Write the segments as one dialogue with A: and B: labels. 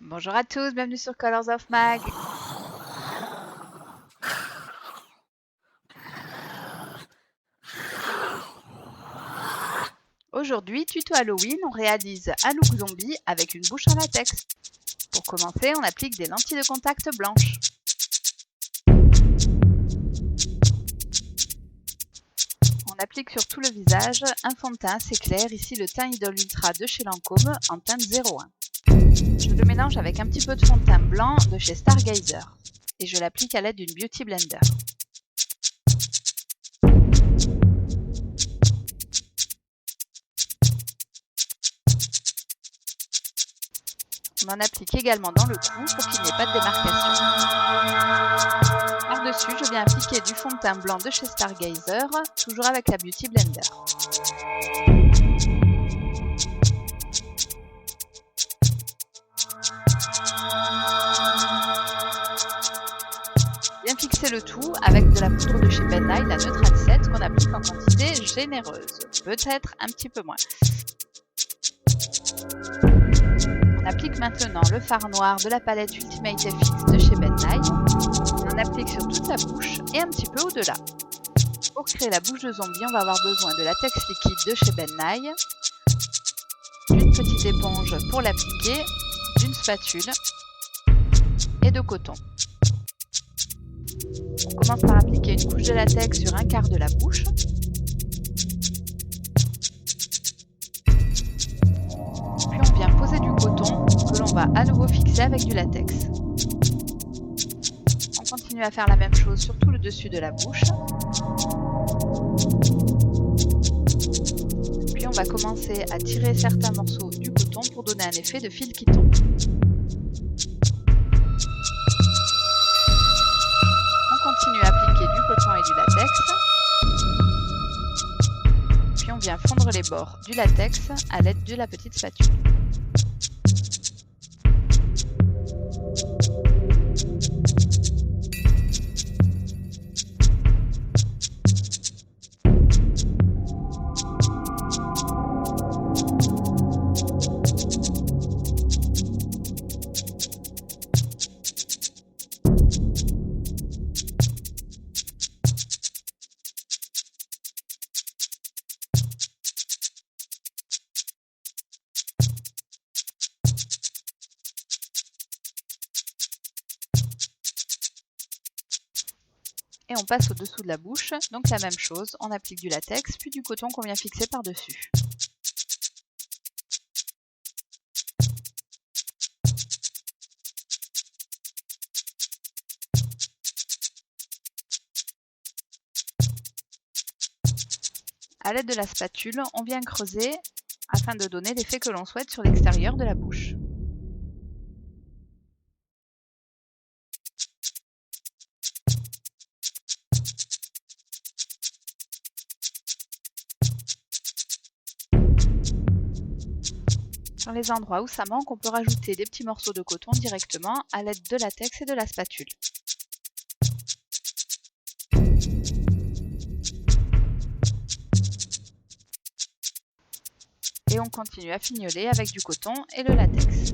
A: Bonjour à tous, bienvenue sur Colors of Mag. Aujourd'hui, tuto Halloween, on réalise un look zombie avec une bouche en latex. Pour commencer, on applique des lentilles de contact blanches. On applique sur tout le visage un fond de teint assez clair, ici le teint Idol Ultra de chez Lancôme en teinte 01. Je le mélange avec un petit peu de fond de teint blanc de chez Stargazer et je l'applique à l'aide d'une Beauty Blender. On en applique également dans le cou pour qu'il n'y ait pas de démarcation. Par-dessus, je viens appliquer du fond de teint blanc de chez Stargazer, toujours avec la Beauty Blender. Bien fixer le tout avec de la poudre de chez Ben Nye, la Neutral 7, qu'on applique en quantité généreuse, peut-être un petit peu moins. On applique maintenant le fard noir de la palette Ultimate FX de chez Ben Nye. On en applique sur toute la bouche et un petit peu au-delà. Pour créer la bouche de zombie, on va avoir besoin de latex liquide de chez Ben Nye, d'une petite éponge pour l'appliquer, d'une spatule et de coton. On commence par appliquer une couche de latex sur un quart de la bouche. Puis on vient poser du coton que l'on va à nouveau fixer avec du latex. On continue à faire la même chose sur tout le dessus de la bouche. Puis on va commencer à tirer certains morceaux du coton pour donner un effet de fil qui tombe. On continue à appliquer du coton et du latex. Puis on vient fondre les bords du latex à l'aide de la petite spatule. Et on passe au-dessous de la bouche, donc la même chose, on applique du latex, puis du coton qu'on vient fixer par-dessus. À l'aide de la spatule, on vient creuser afin de donner l'effet que l'on souhaite sur l'extérieur de la bouche. Dans les endroits où ça manque, on peut rajouter des petits morceaux de coton directement à l'aide de latex et de la spatule. Et on continue à fignoler avec du coton et le latex.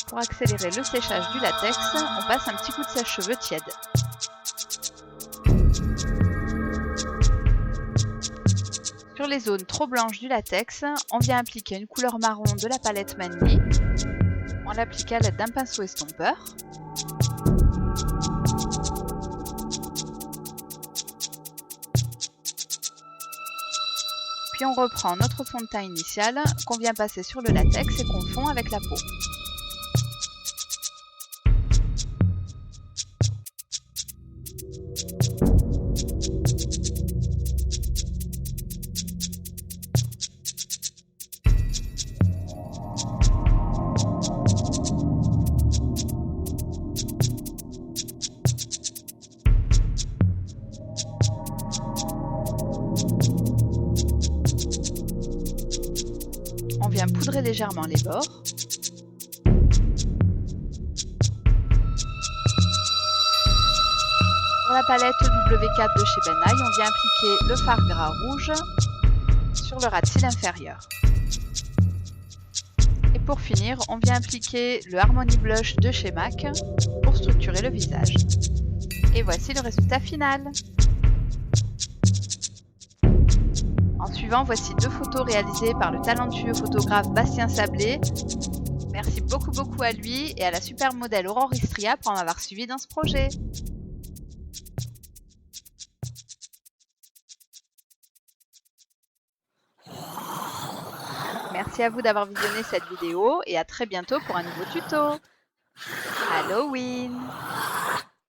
A: Pour accélérer le séchage du latex, on passe un petit coup de sèche-cheveux tiède. Sur les zones trop blanches du latex, on vient appliquer une couleur marron de la palette Manly. On l'applique à l'aide d'un pinceau estompeur. Puis on reprend notre fond de teint initial qu'on vient passer sur le latex et qu'on fond avec la peau. vient poudrer légèrement les bords. Pour la palette W4 de chez Ben Nye, on vient appliquer le fard gras rouge sur le ras de cils inférieur. Et pour finir, on vient appliquer le Harmony Blush de chez MAC pour structurer le visage. Et voici le résultat final. En suivant, voici 2 photos réalisées par le talentueux photographe Bastien Sablé. Merci beaucoup à lui et à la superbe modèle Aurore Istria pour m'avoir suivi dans ce projet. Merci à vous d'avoir visionné cette vidéo et à très bientôt pour un nouveau tuto. Halloween!